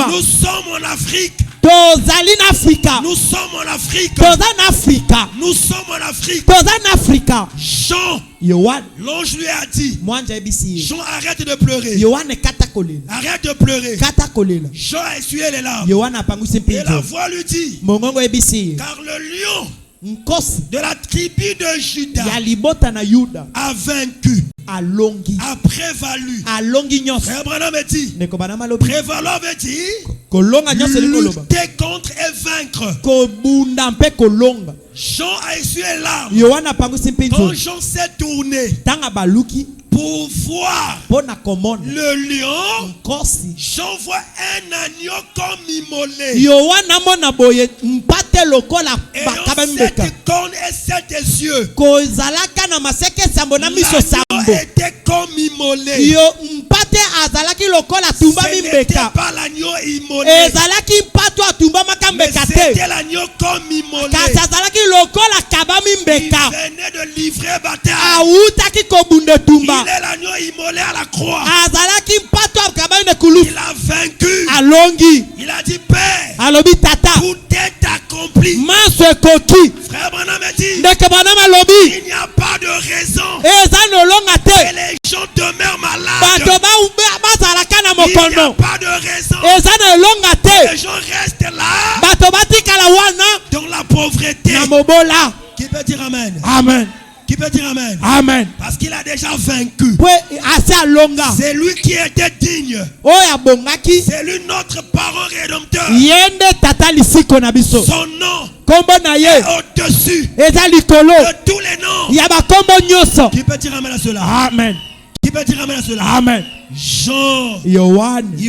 Nous sommes en Afrique. Nous sommes en Afrique. Nous sommes en Afrique. Jean, l'ange lui a dit, Jean, arrête de pleurer. Arrête de pleurer. Jean a essuyé les larmes. Et la voix lui dit, car le lion de la tribu de Juda a vaincu, a prévalu. Frère Branham dit, prévaloir veut dire lutter contre et vaincre. Jean a essuyé les larmes. Quand Jean s'est tourné pour voir le lion, Jean voit un agneau comme immolé. Et en cette corne et sept yeux, l'agneau était comme immolé. Ce n'était pas l'agneau immolé, mais c'était l'agneau comme immolé. Il venait de livrer bataille. Il est l'agneau immolé à la croix. Il a vaincu. Il a dit, Père, tout est accompli. Frère Branham dit, il n'y a pas de raison que les gens demeurent malades. Il n'y a pas de raison que les gens restent là dans la pauvreté. Qui peut dire Amen? Amen. Qui peut dire Amen? Amen. Parce qu'il a déjà vaincu. C'est lui qui était digne. C'est lui notre parent rédempteur. Son nom est au-dessus de tous les noms. Qui peut dire Amen à cela? Amen. Qui peut dire Amen à cela? Amen. Jean, il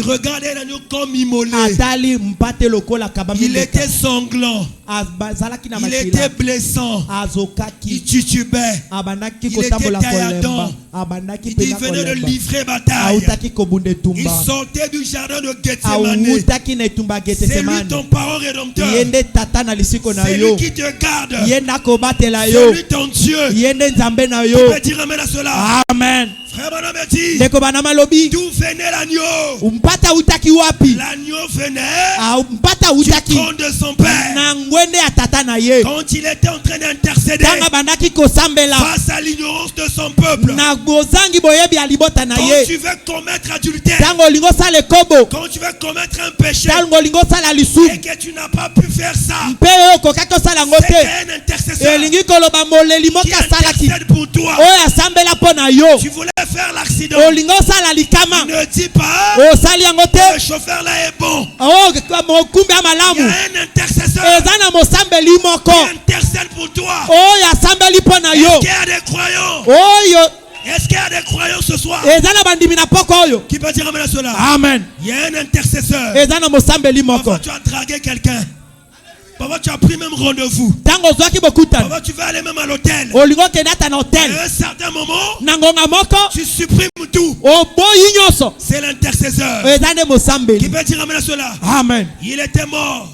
regardait l'agneau comme immolé. Il était sanglant. Il était blessant. Il titubait. Il était tailladant. Il venait de livrer bataille. Il sortait du jardin de Gethsemane. C'est lui ton parent rédempteur. C'est lui qui te garde. C'est lui ton Dieu. Tu peux dire Amen à cela? Amen. Frère Branham dit, d'où venait l'agneau? L'agneau venait du trône de son père. Quand il était en train d'intercéder face à l'ignorance de son peuple. Quand tu veux commettre adultère, quand tu veux commettre un péché et que tu n'as pas pu faire ça, c'est un intercesseur qui intercède pour toi. Tu voulais faire l'accident, ne dis pas le chauffeur là est bon. Il y a un intercesseur qui intercède pour toi. Est-ce qu'il y a des croyants? Est-ce qu'il y a des croyants ce soir? Qui peut dire Amen à cela? Amen. Il y a un intercesseur. Parfois tu as dragué quelqu'un. Parfois tu as pris même rendez-vous. Parfois tu vas aller même à l'hôtel. À un certain moment, tu supprimes tout. C'est l'intercesseur. Qui peut dire Amen à cela? Amen. Il était mort.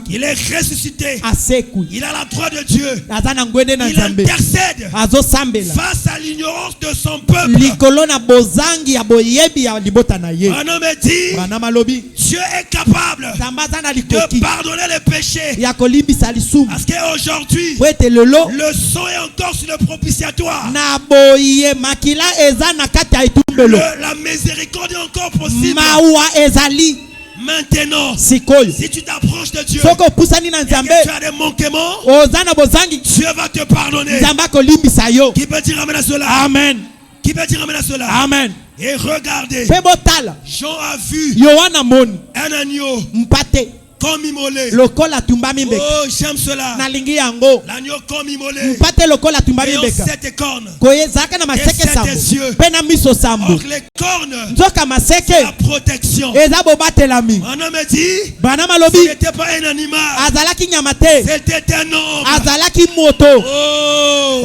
Il est ressuscité. Il a la droite de Dieu. Il intercède face à l'ignorance de son peuple. Un homme dit, Dieu est capable de pardonner les péchés. Parce qu'aujourd'hui, le sang est encore sur le propitiatoire. La miséricorde est encore possible. Maintenant, si tu t'approches de Dieu et que tu as des manquements, Dieu va te pardonner. Qui peut dire Amen à cela? Amen. Qui peut dire Amen à cela? Amen. Et regardez, Jean a vu un agneau comme immolé. Oh, j'aime cela. L'agneau comme immolé. Et en sept cornes. Et sept yeux. Or les cornes, c'est la protection. Un homme dit, ce n'était pas un animal. C'était un homme. Oh,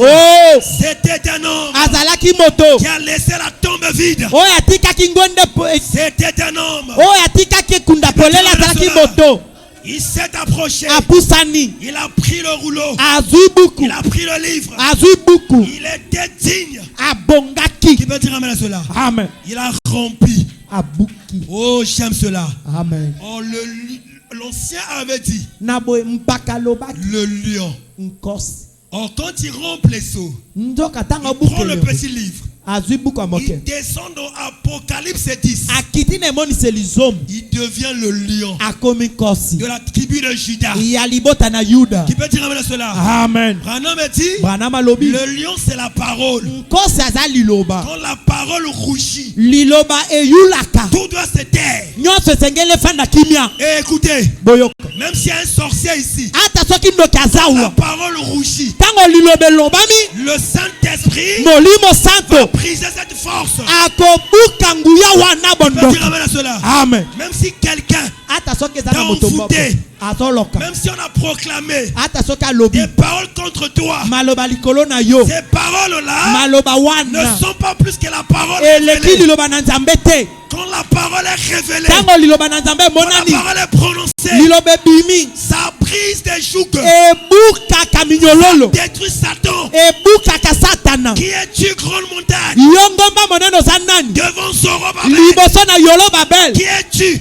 c'était un homme qui a laissé la tombe vide. C'était un homme. Il s'est approché. Il a pris le rouleau. Il a pris le livre. Il était digne. Qui peut dire Amen à cela? Amen. Il a rompu Oh, j'aime cela. Amen. Oh, l'ancien avait dit le lion. Oh, quand il rompt les seaux, il prend le petit livre. Il descend dans Apocalypse 10. Il devient le lion de la tribu de Juda. Qui peut dire cela? Amen. Branham dit le lion c'est la parole. Quand la parole rougit, tout doit se taire. Et écoutez, même s'il y a un sorcier ici, la parole rougit. Le Saint-Esprit va briser cette force. Amen. Même si quelqu'un t'a envoûté, même si on a proclamé des paroles contre toi, ces paroles-là ne sont pas plus que la parole révélée. Quand la parole est révélée, quand la parole est prononcée, ça brise des jougs, ça détruit Satan, qui est une grande montagne devant Zorobabel. Qui es-tu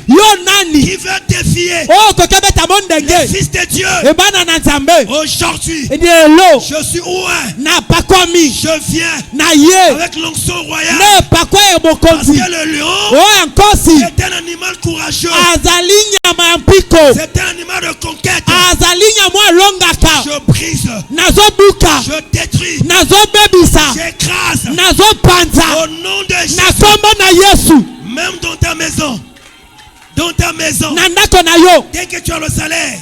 qui veut défier les fils de Dieu? Aujourd'hui, je suis ouin. Je viens avec l'onction royale, parce que le lion c'est un animal courageux, c'est un animal de conquête. Je brise, je détruis, j'écrase au nom de Jésus. Même dans ta maison, dès que tu as le salaire,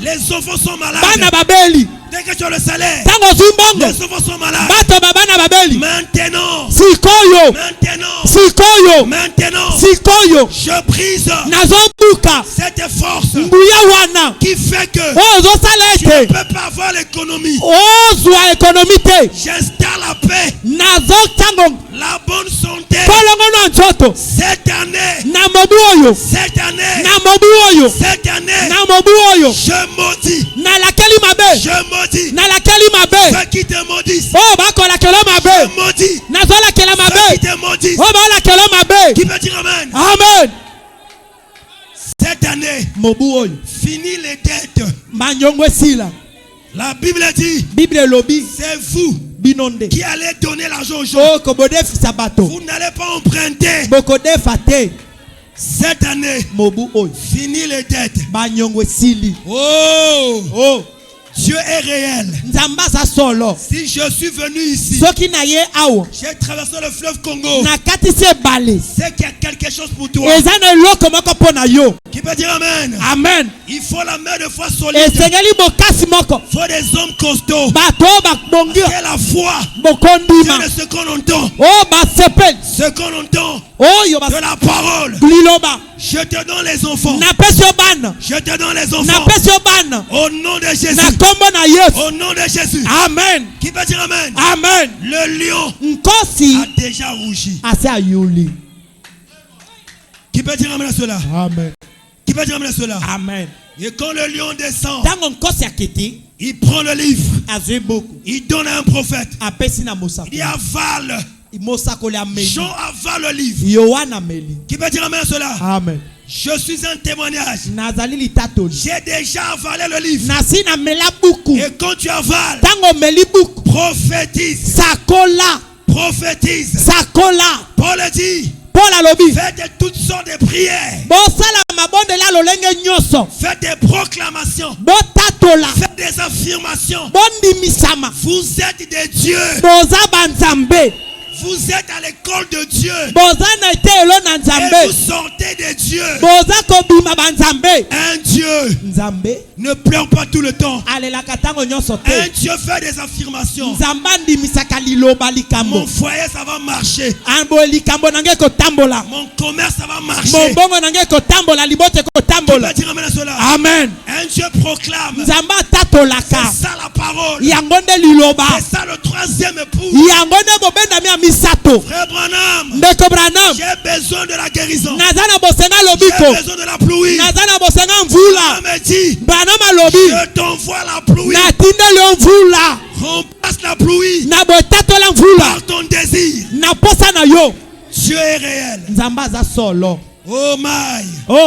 les enfants sont malades. Dès que tu as le salaire, les enfants sont malades. Maintenant, je brise cette force qui fait que tu ne peux pas avoir l'économie. J'installe la paix, la bonne santé. Cette année, je maudis ceux qui te maudissent. Je maudis ceux qui te maudissent. Qui peut dire amen? Amen. Cette année, fini les dettes. La Bible dit, c'est vous qui allez donner l'argent aux gens. Vous n'allez pas emprunter. Cette année, fini les dettes. Oh, Dieu est réel. Si je suis venu ici, j'ai traversé le fleuve Congo, c'est qu'il y a quelque chose pour toi. Qui peut dire amen? Amen. Il faut la main de foi solide. Il faut des hommes costauds. C'est la foi. C'est ce qu'on entend. Ce qu'on entend de la parole. Je te donne les enfants. Je te donne les enfants. Au nom de Jésus. Au nom de Jésus. Amen. Qui peut dire amen? Amen. Le lion a déjà rougi. Qui peut dire amen à cela? Amen. Qui peut dire amen à cela? Amen. Et quand le lion descend, il prend le livre, il donne à un prophète, il avale. Jean avale le livre. Qui peut dire amen à cela? Amen. Je suis un témoignage. J'ai déjà avalé le livre. Et quand tu avales, prophétise. Prophétise. Paul dit, faites toutes sortes de prières. Faites des proclamations. Faites des affirmations. Vous êtes des dieux. Vous êtes à l'école de Dieu. Et vous sortez des dieux. Un Dieu ne pleure pas tout le temps. Un Dieu fait des affirmations. Mon foyer ça va marcher. Mon commerce ça va marcher. Amen. Un Dieu proclame. C'est ça la parole. C'est ça le troisième époux. Frère Branham, j'ai besoin de la guérison. J'ai besoin de la pluie. Branham me dit, je t'envoie la pluie. Remplace la pluie par ton désir. Dieu est réel. Oh my. Ce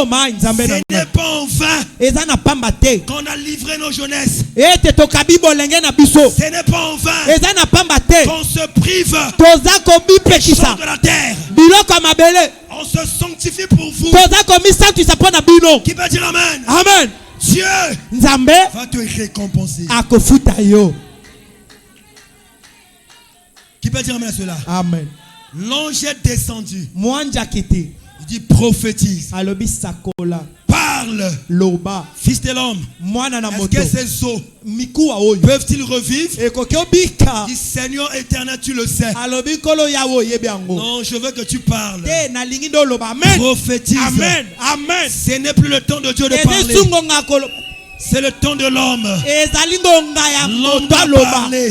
n'est pas en vain qu'on a livré nos jeunesses. Ce n'est pas en vain qu'on se prive des choses de la terre. On se sanctifie pour vous. Qui peut dire amen? Amen. Dieu va te récompenser. Qui peut dire amen à cela? Amen. L'ange est descendu. Il dit prophétise. Parle. Fils de l'homme. Est-ce que ces os peuvent-ils revivre? Il dit Seigneur éternel, tu le sais. Non, je veux que tu parles. Prophétise. Amen. Amen. Ce n'est plus le temps de Dieu de parler. C'est le temps de l'homme. L'homme doit parler.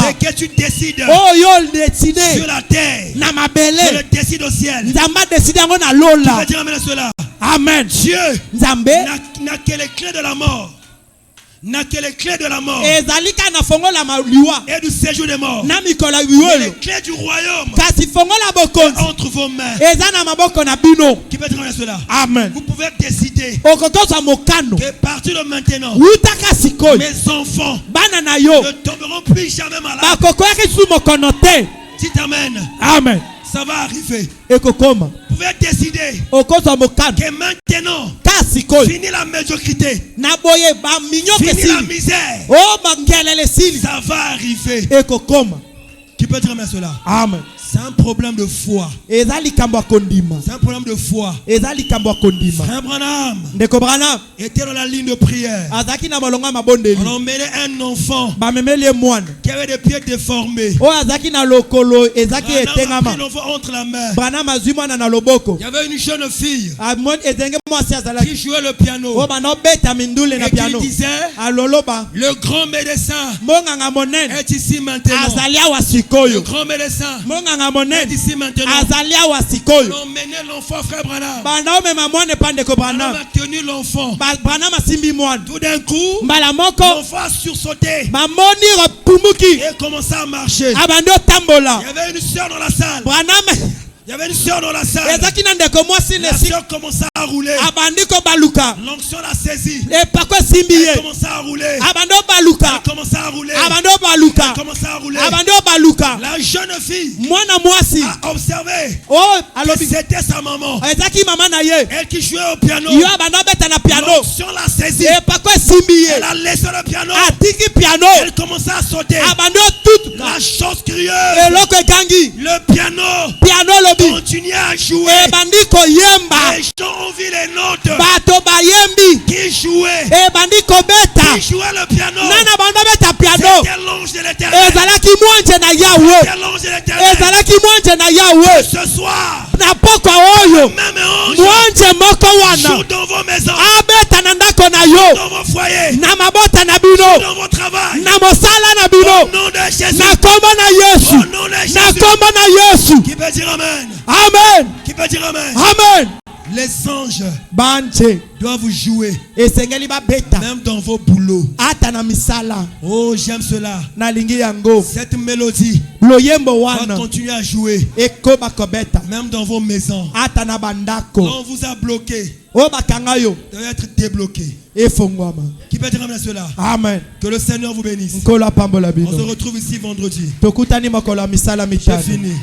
C'est que tu décides sur la terre. Je le décide au ciel. Tu vas dire amen à cela. Amen. Dieu n'a que les clés de la mort. N'a que les clés de la mort et du séjour des morts. Mais les clés du royaume entre vos mains. Qui peut dire cela? Amen. Vous pouvez décider que à partir de maintenant, mes enfants ne tomberont plus jamais malades. Dites amen. Amen. Ça va arriver. Vous pouvez décider que maintenant, fini la médiocrité, fini la misère. Ça va arriver. Qui peut dire cela? Amen. C'est un problème de foi. C'est un problème de foi. Frère Branham était dans la ligne de prière. On emmenait un enfant qui avait des pieds déformés. Branham a pris l'enfant entre la main. Il y avait une jeune fille qui jouait le piano. Et qui disait le grand médecin est ici maintenant. Le grand médecin est ici maintenant. On emmenait l'enfant, frère Branham. Branham a tenu l'enfant. Tout d'un coup, l'enfant a sursauté et commencé à marcher. Il y avait une soeur dans la salle. Il y avait une soeur dans la salle. La soeur commença à rouler. L'onction l'a saisie. Elle commença à rouler. Elle commença à rouler. Elle commença à rouler. La jeune fille a observé que c'était sa maman. Elle qui jouait au piano. L'onction l'a saisie. Elle a laissé le piano. Elle commença à sauter. La chose curieuse, le piano continuait à jouer. Les gens ont vu les notes qui jouaient. Qui jouaient le piano. C'était l'ange de l'Éternel. C'était l'ange de l'Éternel. Ce soir, même ange joue dans vos maisons, dans vos foyers, dans vos travail. Au nom de Jésus. Au nom de Jésus. Qui peut dire amen? Amen. Qui peut dire amen? Amen. Les anges doivent jouer même dans vos boulots. Oh, j'aime cela. Cette mélodie va continuer à jouer même dans vos maisons. Quand on vous a bloqué, doit être débloqué. Qui peut dire amen à cela? Amen. Que le Seigneur vous bénisse. On se retrouve ici vendredi. C'est fini.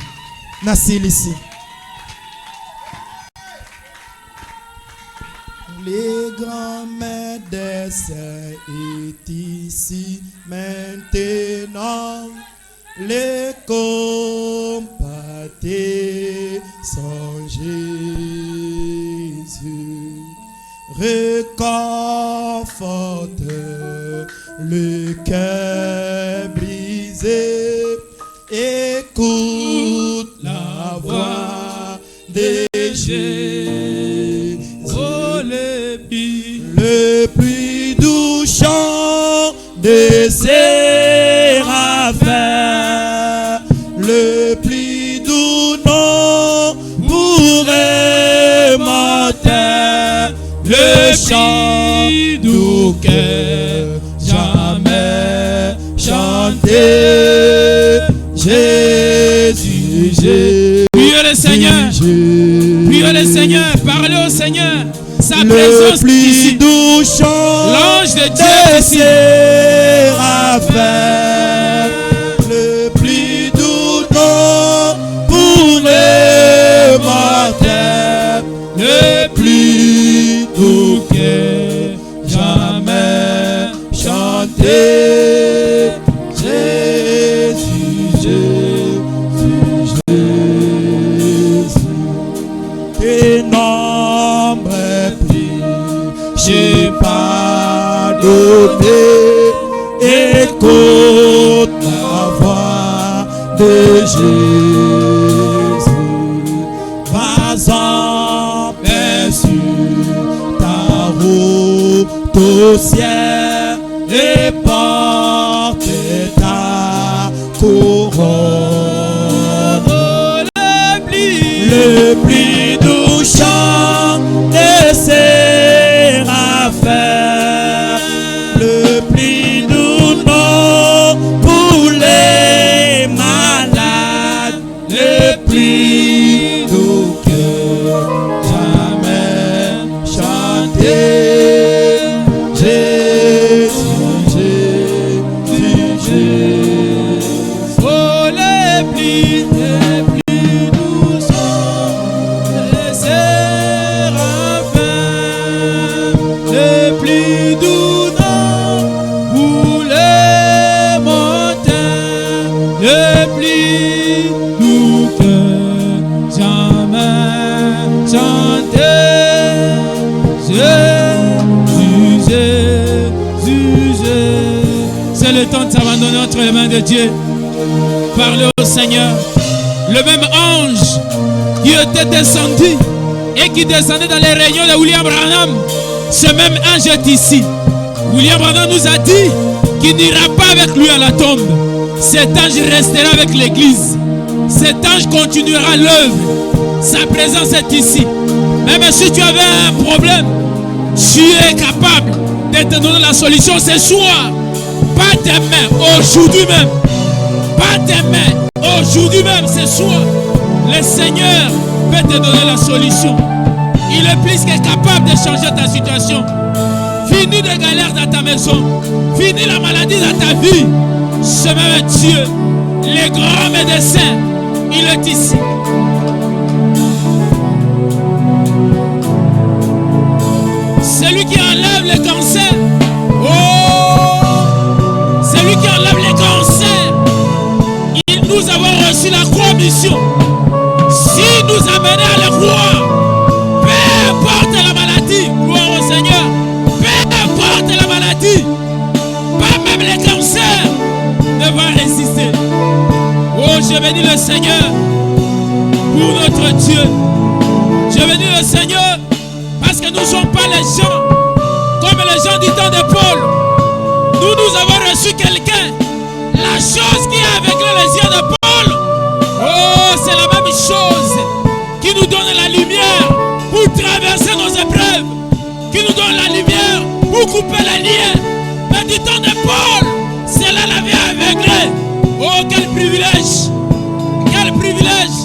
Les grands médecins est ici maintenant. Les compatés sont Jésus. Réconforte le cœur brisé. Écoute la voix de Jésus. Oh, le plus doux chant de séraphins, le plus doux nom pour aimanter, le chant doux que jamais chanté. Jésus, Jésus. Priez le Seigneur, parlez au Seigneur. Sa présence ici. L'ange de Dieu est ici. Le plus doux nom pour les mortels, le plus doux que jamais chanté. Jésus, Jésus, Jésus, tes nombres plus, j'ai pardonné. Écoute la voix de Jésus, vas-en, paix sur ta route au ciel et porte ta couronne. Le plus doux chant des séraphins, le plus doux nom pour les malades, le plus doux que jamais chanté. Jésus, Jésus, Jésus. Oh, les plus doux sont les séraphins, les plus doux noms pour les montagnes, les plus doux que jamais chanté. Jésus, Jésus, Jésus. C'est le temps de s'abandonner entre les mains de Dieu. Parlez au Seigneur. Le même ange qui était descendu et qui descendait dans les réunions de William Branham, ce même ange est ici. William Branham nous a dit qu'il n'ira pas avec lui à la tombe. Cet ange restera avec l'église. Cet ange continuera l'œuvre. Sa présence est ici. Même si tu avais un problème, tu es capable de te donner la solution ce soir. Pas demain, aujourd'hui même. Pas demain, aujourd'hui même, ce soir. Le Seigneur peut te donner la solution. Il est plus que capable de changer ta situation. Fini les galères dans ta maison. Fini la maladie dans ta vie. Ce même Dieu, le grand médecin, il est ici. Celui qui enlève le cancer. Oh, celui qui enlève les cancers. Nous avons reçu la croix mission. Si nous amenons à la croix, peu importe la maladie, gloire au Seigneur, peu importe la maladie, pas même les cancers ne vont résister. Oh, je bénis le Seigneur pour notre Dieu. Je bénis le Seigneur parce que nous ne sommes pas les gens comme les gens du temps de Paul. Nous avons reçu quelqu'un. La chose qui a aveuglé les yeux de Paul, oh, c'est la même chose qui nous donne la lumière pour traverser nos épreuves, qui nous donne la lumière pour couper les liens. Mais du temps de Paul, cela l'avait aveuglé. Oh, quel privilège! Quel privilège!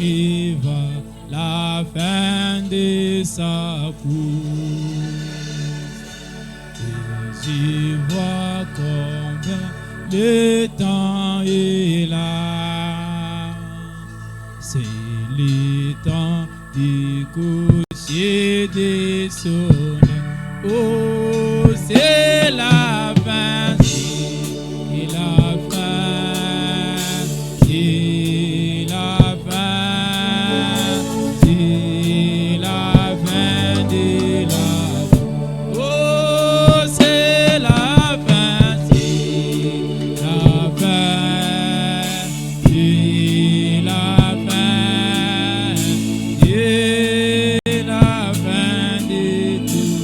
arriva la fin de sa course. Et j'y vois combien le temps est là. C'est le temps du coucher des soleils. Oh, c'est la fin, c'est la fin, c'est la fin, c'est la fin de la vie. Oh, c'est la fin, c'est la fin, c'est la fin, c'est la fin de tout.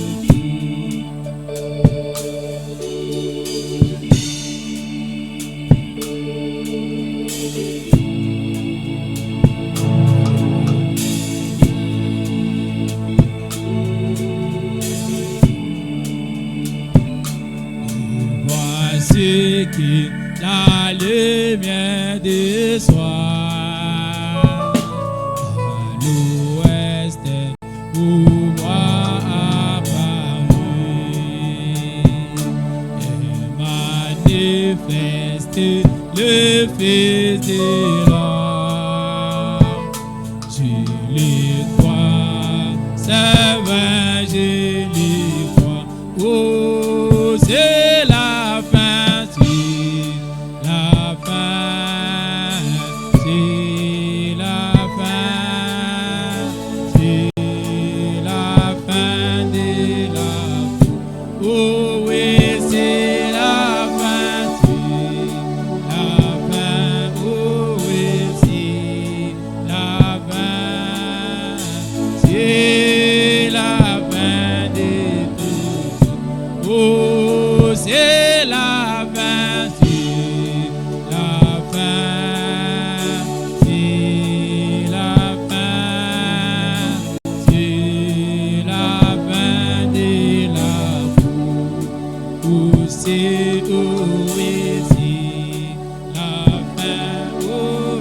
Voici qui la lumière du soir à l'ouest pouvoir apparu et manifeste le Fils de l'homme. Je le crois, c'est vrai, je le crois. Oh, c'est la fin, c'est la fin, c'est la fin, c'est la fin de la vie. Oh oui, c'est la fin, c'est la fin, oh oui, c'est la fin, c'est la fin de tout. Oh, c'est la fin, c'est la fin, c'est la fin, c'est la fin de la vie. Oh, c'est, oh, oui, c'est la fin, oh,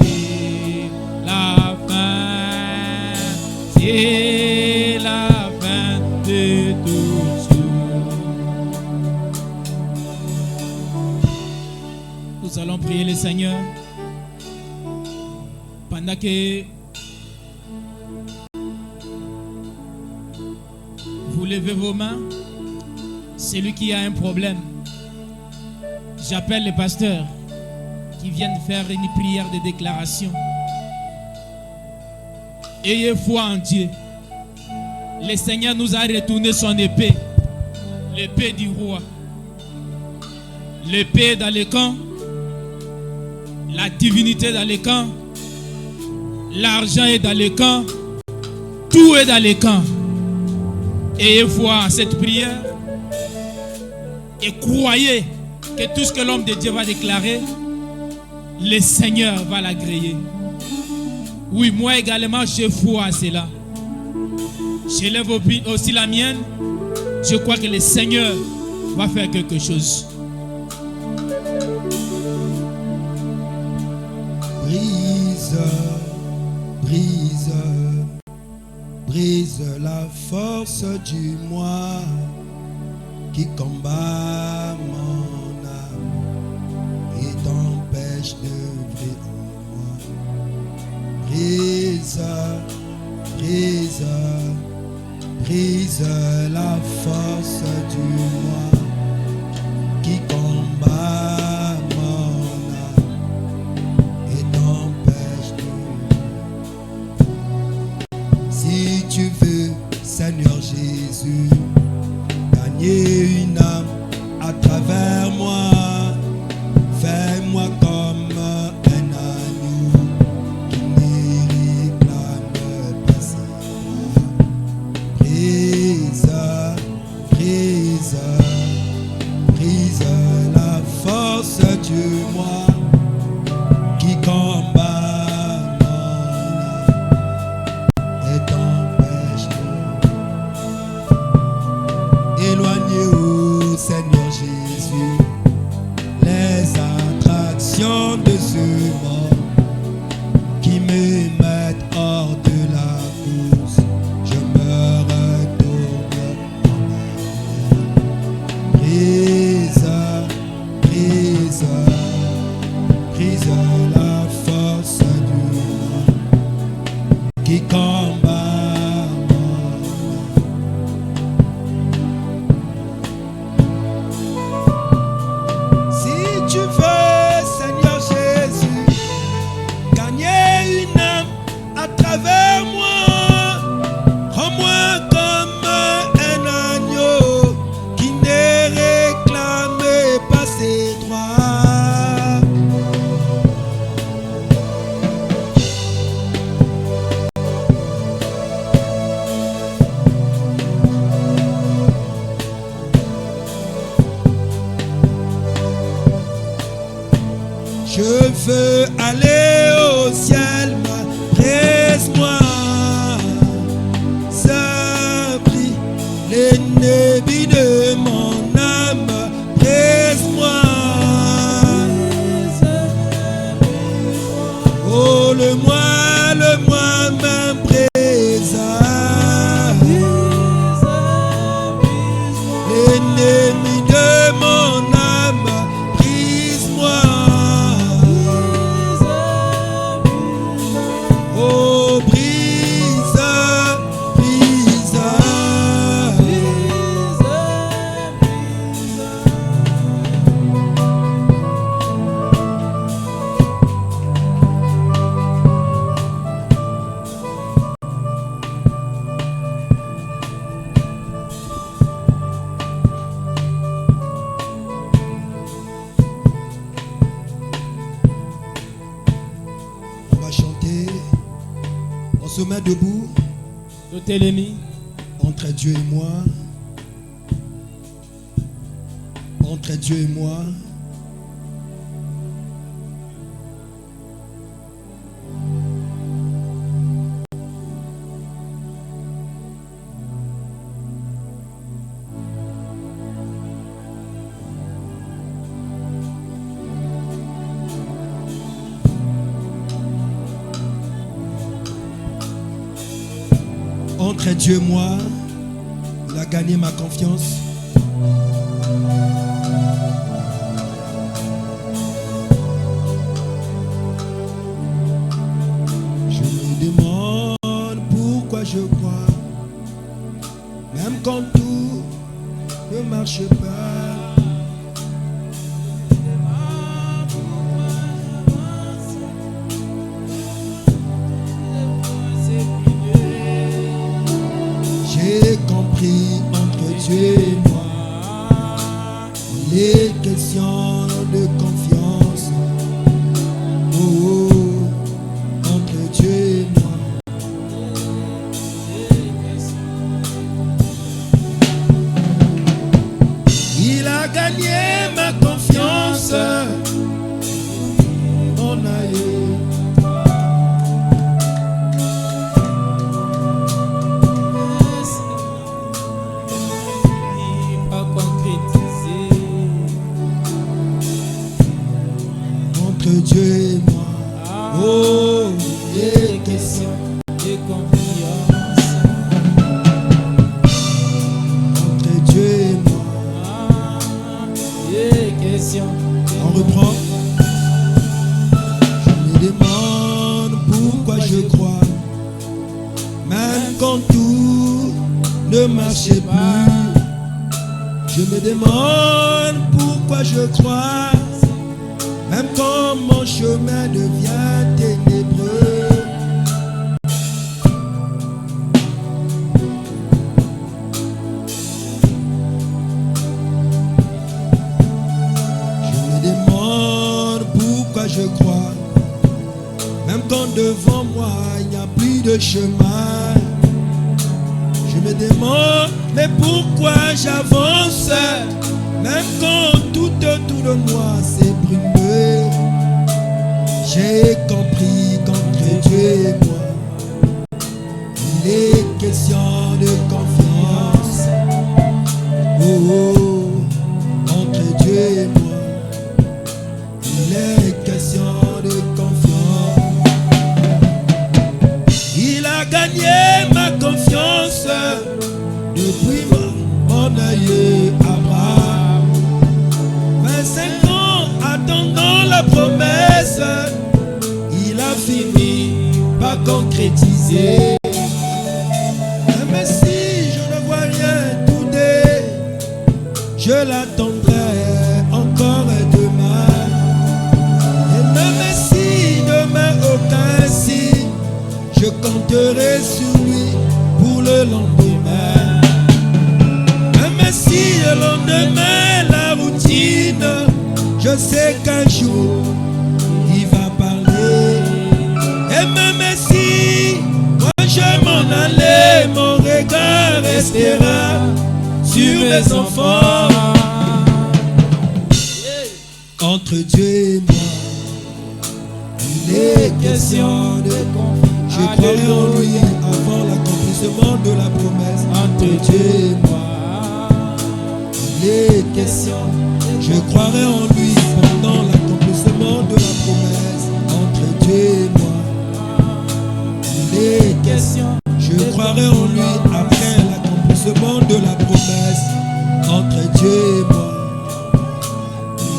c'est la fin, c'est la fin de toutes choses. Nous allons prier le Seigneur pendant que vous levez vos mains. Celui qui a un problème, j'appelle les pasteurs qui viennent faire une prière de déclaration. Ayez foi en Dieu. Le Seigneur nous a retourné son épée, l'épée du roi. L'épée dans le camp, la divinité dans le camp, l'argent est dans le camp, tout est dans le camp. Ayez foi en cette prière et croyez que tout ce que l'homme de Dieu va déclarer, le Seigneur va l'agréer. Oui, moi également, j'ai foi à cela. Je lève aussi la mienne. Je crois que le Seigneur va faire quelque chose. Brise, brise, brise la force du moi qui combat mon âme et t'empêche d'œuvrer en moi. Brise, brise, brise la force du moi qui combat mon âme et t'empêche de. Si tu veux, Seigneur Jésus, gagner une âme à travers moi, fais-moi comme un agneau qui ne réclame pas ses bras. Brise, brise, brise la force brise la force du mal qui combat. Si tu veux, Seigneur Jésus, gagner une âme à travers moi, rends-moi comme un agneau qui n'est réclamé pas ses droits. Je veux aller au ciel, presse-moi. Ça brille l'ennemi de mon âme, presse-moi. Oh, le moi m'empresse. L'ennemi de mon âme, brise-moi. Oh, brise, brise. On va chanter. On se met debout entre Dieu et moi. Entre Dieu et moi. Entre Dieu et moi, il a gagné ma confiance. Je me demande pourquoi je crois, même quand tout ne marche pas. J'ai compris entre Dieu et moi, les questions de confiance. Oh, oh, entre Dieu et moi. Il a gagné ma confiance, mon aïeux. Entre Dieu et moi, oh, des questions de confiance. Entre Dieu et moi, des questions. On reprend. Je me demande pourquoi je crois, même quand tout ne marchait plus. Je me demande pourquoi je crois, même quand mon chemin devient ténébreux. Je me demande pourquoi je crois, même quand devant moi il n'y a plus de chemin. Je me demande, mais pourquoi j'avance, même quand tout autour de moi c'est brumeux. J'ai compris qu'entre Dieu et moi, il est question de confiance. Oh, oh, entre Dieu et moi, il est question de confiance. Il a gagné ma confiance depuis mon aïeux Abraham. 25 ans attendant la promesse, concrétiser. Même si je ne vois rien tourner, je l'attendrai encore demain. Et même si demain aucun signe, je compterai sur lui pour le lendemain. Même si le lendemain la routine, je sais qu'un jour il va parler. Et même si moi je m'en allais, mon regard restera sur mes enfants. Entre Dieu et moi, il est question de confiance. Je croirai en lui avant l'accomplissement de la promesse. Entre Dieu et moi, il est question. Je croirai en lui pendant l'accomplissement de la promesse. Entre Dieu et moi, il est question. Je croirai en lui après l'accomplissement de la promesse. Entre Dieu et moi,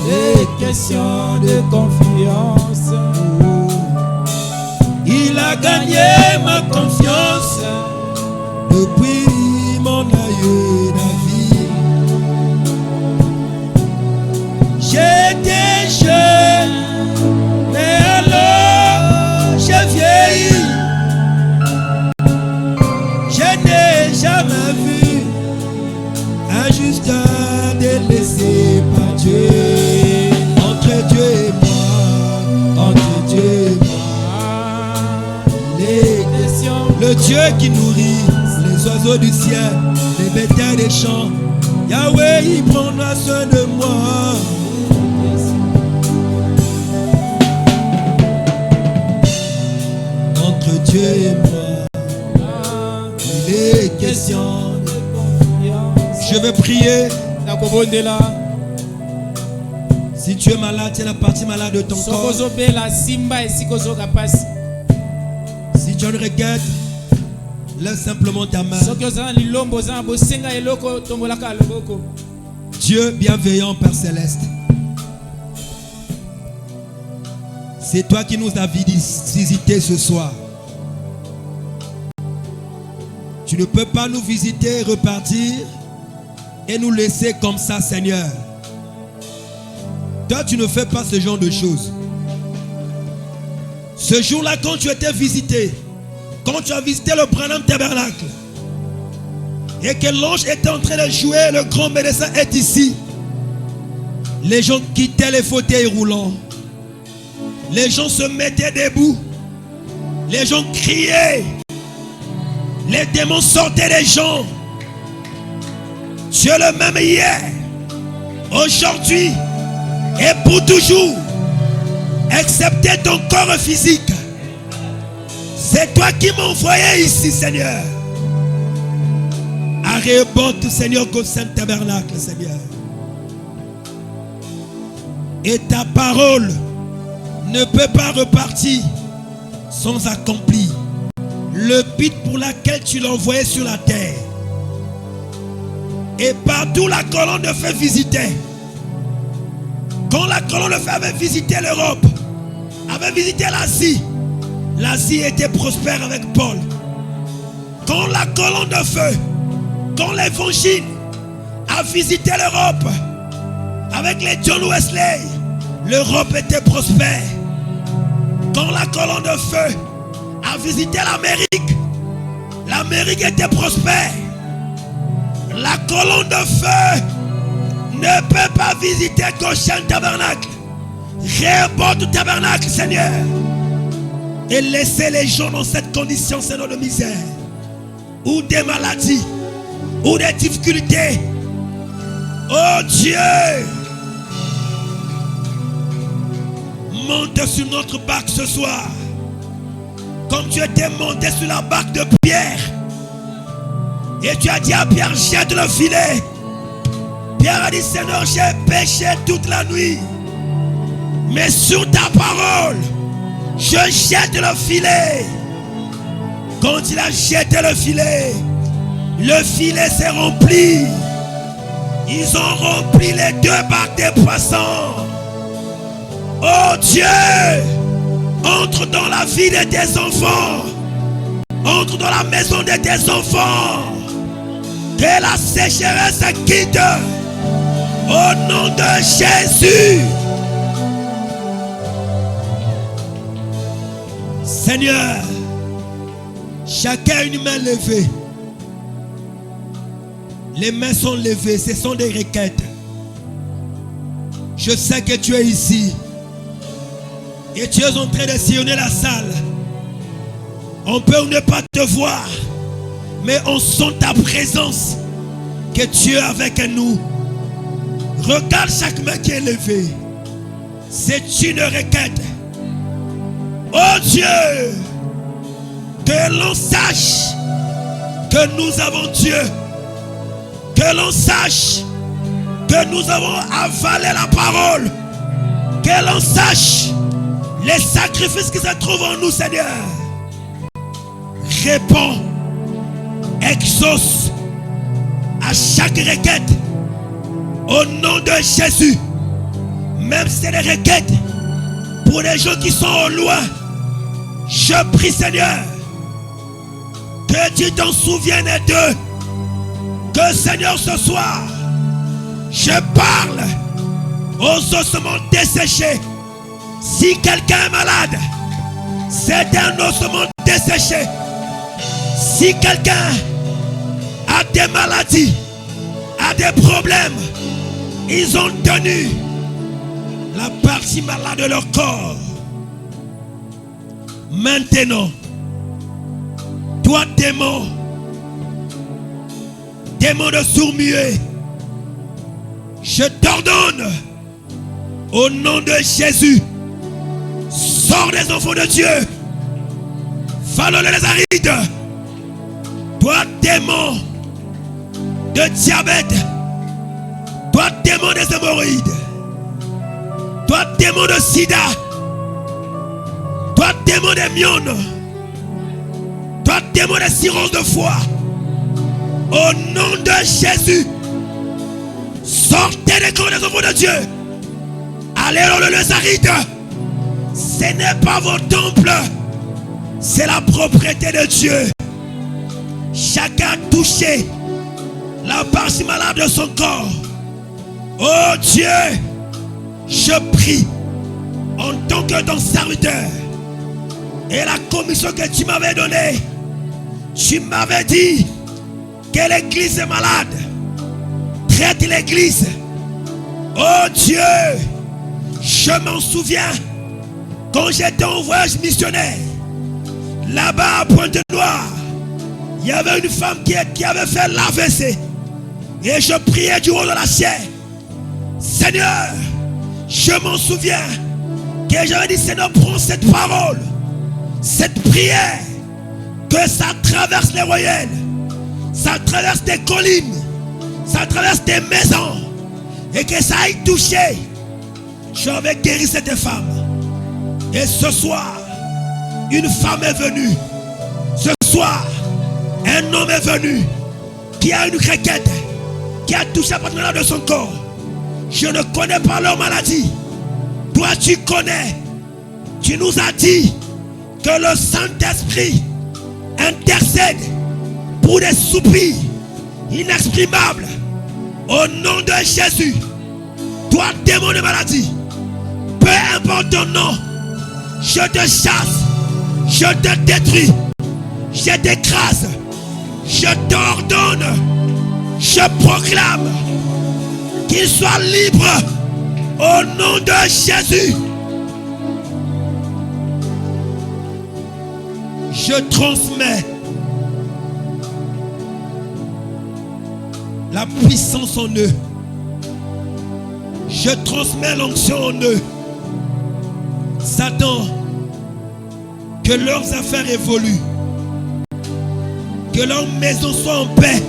il est question de confiance. Il a gagné ma confiance depuis mon aïeux David. J'étais jeune, mais alors j'ai vieilli. Je n'ai jamais vu un juste délaissé par Dieu. Entre Dieu et moi, entre Dieu et moi, le Dieu qui nourrit les oiseaux du ciel, les bétails des champs, Yahweh, il prendra soin de moi. Entre Dieu et moi, il est question de confiance. Je vais prier. Si tu es malade, tu es la partie malade de ton corps. Si tu as une requête, lève simplement ta main. Dieu bienveillant, Père Céleste, c'est toi qui nous as visité ce soir. Tu ne peux pas nous visiter, repartir et nous laisser comme ça, Seigneur. Toi, tu ne fais pas ce genre de choses. Ce jour-là, quand tu étais visité, quand tu as visité le Branham Tabernacle, et que l'ange était en train de jouer, le grand médecin est ici. Les gens quittaient les fauteuils roulants. Les gens se mettaient debout. Les gens criaient. Les démons sortaient des gens. Tu es le même hier, aujourd'hui et pour toujours, excepté ton corps physique. C'est toi qui m'as envoyé ici, Seigneur. À Rehoboth, Seigneur, au Saint Tabernacle, Seigneur. Et ta parole ne peut pas repartir sans accomplir le but pour lequel tu l'as envoyé sur la terre. Et partout la colonne de feu visitait. Quand la colonne de feu avait visité l'Europe, avait visité l'Asie, l'Asie était prospère avec Paul. Quand la colonne de feu, quand l'évangile a visité l'Europe avec les John Wesley, l'Europe était prospère. Quand la colonne de feu a visité l'Amérique, l'Amérique était prospère. La colonne de feu ne peut pas visiter Goshen Tabernacle, Rehoboth Tabernacle, Seigneur, et laisser les gens dans cette condition, Seigneur, de misère, ou des maladies, ou des difficultés. Oh Dieu, monte sur notre barque ce soir, comme tu étais monté sur la barque de Pierre. Et tu as dit à Pierre, jette le filet. Pierre a dit, Seigneur, j'ai péché toute la nuit, mais sur ta parole, je jette le filet. Quand il a jeté le filet s'est rempli. Ils ont rempli les 2 barques des poissons. Oh Dieu, entre dans la vie de tes enfants entre dans la maison de tes enfants. Que la sécheresse quitte. Au nom de Jésus. Seigneur, chacun a une main levée. Les mains sont levées, ce sont des requêtes. Je sais que tu es ici. Et tu es en train de sillonner la salle. On peut ne pas te voir, mais on sent ta présence, que tu es avec nous. Regarde chaque main qui est levée. C'est une requête. Oh Dieu, que l'on sache que nous avons Dieu. Que l'on sache que nous avons avalé la parole. Que l'on sache les sacrifices qui se trouvent en nous, Seigneur. Réponds, exauce à chaque requête au nom de Jésus. Même si c'est des requêtes pour les gens qui sont au loin, je prie, Seigneur, que tu t'en souviennes d'eux. Que, Seigneur, ce soir, je parle aux ossements desséchés. Si quelqu'un est malade, c'est un ossement desséché. Si quelqu'un a des maladies, a des problèmes, ils ont tenu la partie malade de leur corps. Maintenant, toi démon de sourd-muet, je t'ordonne au nom de Jésus, sors des enfants de Dieu, Fallon les arides. Toi démon de diabète, toi démon des hémorroïdes, toi démon de sida, toi démon des myones, toi démon des cirrhoses de foie, au nom de Jésus, sortez des corps des enfants de Dieu. Allez dans le Lézaride. Ce n'est pas vos temples, c'est la propriété de Dieu. Chacun a touché la partie malade de son corps. Oh Dieu, je prie en tant que ton serviteur et la commission que tu m'avais donnée. Tu m'avais dit que l'église est malade. Traite l'église. Oh Dieu, je m'en souviens quand j'étais en voyage missionnaire. Là-bas à Pointe-Noire, il y avait une femme qui avait fait l'AVC. Et je priais du haut de la chair. Seigneur, je m'en souviens que j'avais dit, Seigneur, prends cette parole, cette prière, que ça traverse les royaumes, ça traverse des collines, ça traverse des maisons, et que ça aille toucher. J'avais guéri cette femme. Et ce soir, une femme est venue. Ce soir, un homme est venu qui a une requête, qui a touché la partie malade de son corps. Je ne connais pas leur maladie. Toi, tu connais. Tu nous as dit que le Saint-Esprit intercède pour des soupirs inexprimables. Au nom de Jésus, toi, démon de maladie, peu importe ton nom, je te chasse, je te détruis, je t'écrase, je t'ordonne, je proclame qu'il soit libre au nom de Jésus. Je transmets la puissance en eux. Je transmets l'onction en eux. Satan, que leurs affaires évoluent, que leur maison soit en paix,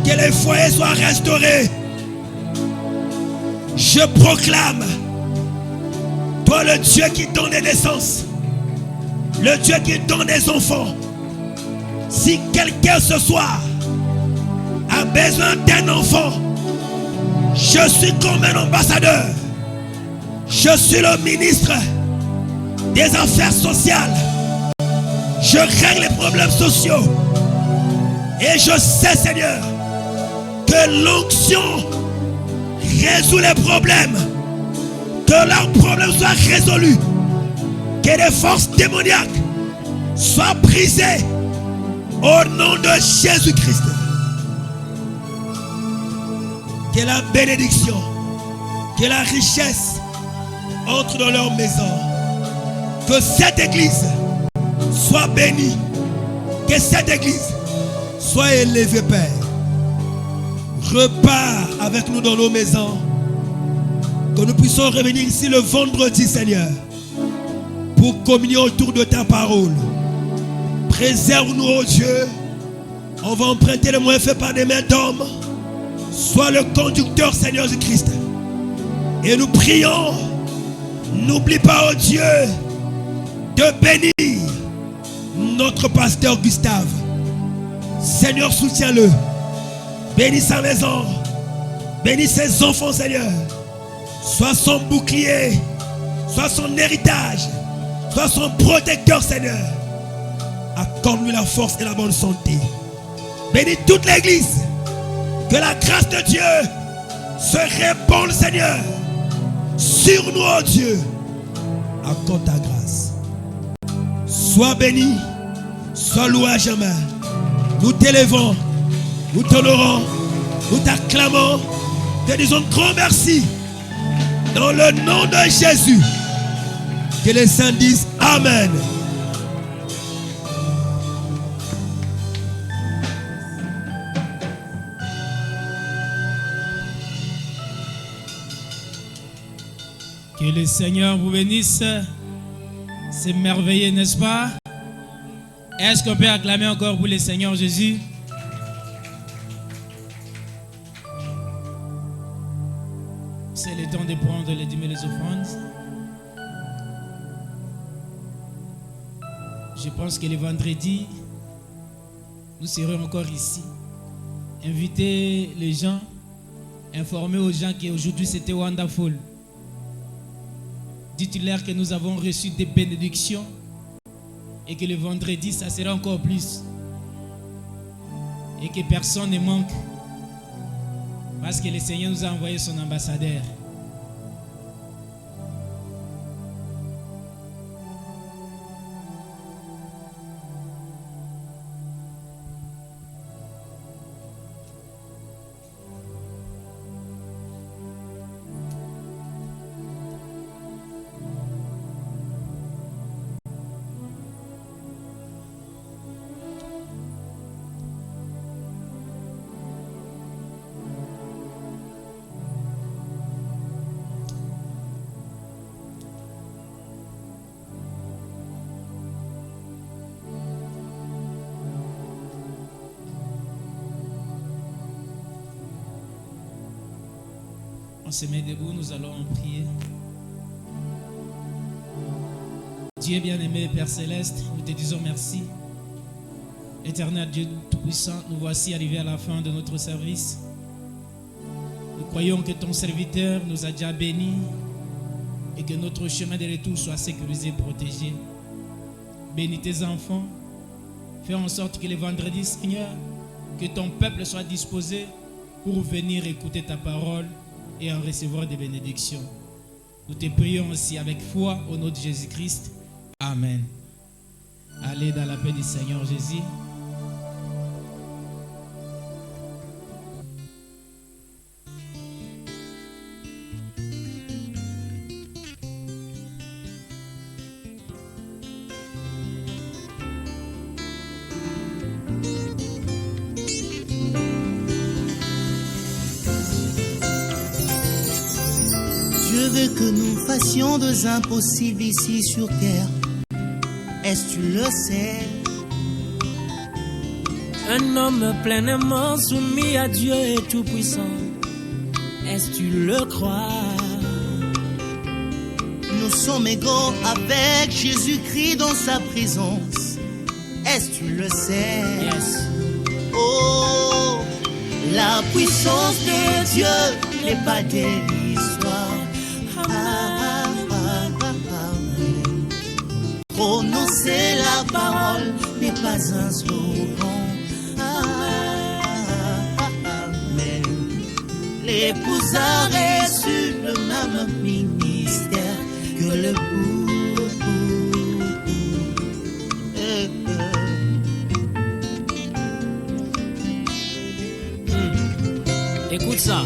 que les foyers soient restaurés. Je proclame, toi le Dieu qui donne des naissances, le Dieu qui donne des enfants, si quelqu'un ce soir a besoin d'un enfant, je suis comme un ambassadeur. Je suis le ministre des Affaires sociales. Je règle les problèmes sociaux. Et je sais, Seigneur, que l'onction résout les problèmes. Que leurs problèmes soient résolus. Que les forces démoniaques soient brisées au nom de Jésus-Christ. Que la bénédiction, que la richesse entre dans leur maison. Que cette église soit bénie. Que cette église soit élevée, Père. Repars avec nous dans nos maisons. Que nous puissions revenir ici le vendredi, Seigneur, pour communier autour de ta parole. Préserve-nous, oh Dieu. On va emprunter le moyen fait par des mains d'hommes. Sois le conducteur, Seigneur Jésus-Christ. Et nous prions. N'oublie pas, oh Dieu, de bénir notre pasteur Gustave. Seigneur, soutiens-le. Bénis sa maison. Bénis ses enfants, Seigneur. Sois son bouclier. Sois son héritage. Sois son protecteur, Seigneur. Accorde-lui la force et la bonne santé. Bénis toute l'église. Que la grâce de Dieu se répande, Seigneur, sur nous, oh Dieu. Accorde ta grâce. Sois béni. Sois loué à jamais. Nous t'élevons. Nous t'honorons. Nous t'acclamons. Te disons grand merci. Dans le nom de Jésus. Que les saints disent Amen. Que le Seigneur vous bénisse. C'est merveilleux, n'est-ce pas? Est-ce qu'on peut acclamer encore pour le Seigneur Jésus? C'est le temps de prendre les dîmes et les offrandes. Je pense que le vendredi, nous serons encore ici. Inviter les gens, informer aux gens qu'aujourd'hui c'était wonderful. Dites-leur que nous avons reçu des bénédictions et que le vendredi, ça sera encore plus. Et que personne ne manque. Parce que le Seigneur nous a envoyé son ambassadeur. On se met debout, nous allons en prier. Dieu bien-aimé, Père Céleste, nous te disons merci. Éternel Dieu Tout-Puissant, nous voici arrivés à la fin de notre service. Nous croyons que ton serviteur nous a déjà bénis et que notre chemin de retour soit sécurisé, protégé. Bénis tes enfants. Fais en sorte que le vendredi, Seigneur, que ton peuple soit disposé pour venir écouter ta parole et en recevoir des bénédictions. Nous te prions aussi avec foi au nom de Jésus-Christ. Amen. Allez dans la paix du Seigneur Jésus. Que nous fassions deux impossibles ici sur terre. Est-ce que tu le sais? Un homme pleinement soumis à Dieu et tout-puissant. Est-ce que tu le crois? Nous sommes égaux avec Jésus-Christ dans sa présence. Est-ce que tu le sais? Yes. Oh, la puissance de Dieu n'est pas dérisoire. Prononcer la la parole n'est pas un slogan. Amen. L'épouse a reçu le même ministère que l'époux. Écoute ça.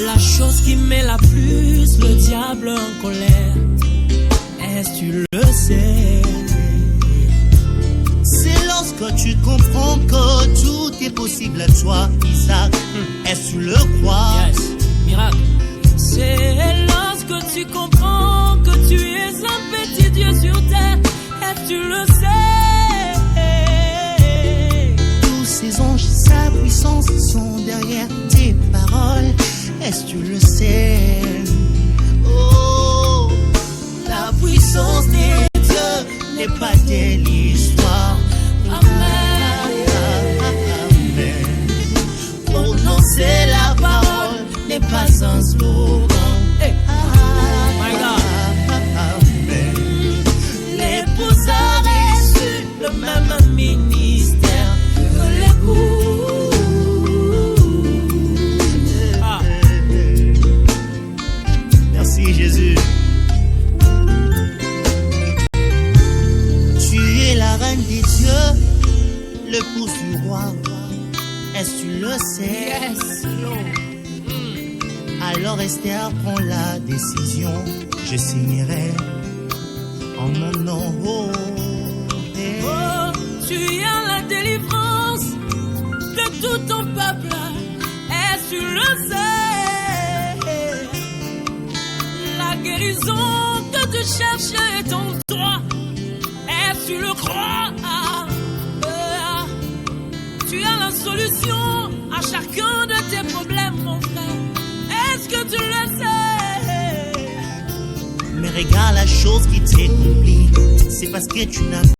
La chose qui met la plus le diable en colère, est-ce que tu le sais? C'est lorsque tu comprends que tout est possible à toi, Isaac. Est-ce que tu le crois? Yes, miracle. C'est lorsque tu comprends que tu es un petit Dieu sur terre, est-ce que tu le sais? Tous ces anges, sa puissance sont derrière tes paroles. Est-ce que tu le sais? Oh, la puissance des dieux n'est pas de l'histoire. Amen. Prononcer la parole n'est pas un slogan. Hey. My God. Amen. L'épouse a reçu le même ministère que l'époux. Jésus, tu es la reine des dieux, l'épouse du roi. Est-ce que tu le sais? Yes, Lord. Alors Esther prend la décision. Je signerai en mon nom. Oh, tu as la délivrance de tout ton peuple. Est-ce que tu le sais? La guérison que tu cherches est en toi. Est-ce que tu le crois? Tu as la solution à chacun de tes problèmes, mon frère. Est-ce que tu le sais? Mais regarde la chose qui t'accomplit. C'est parce que tu n'as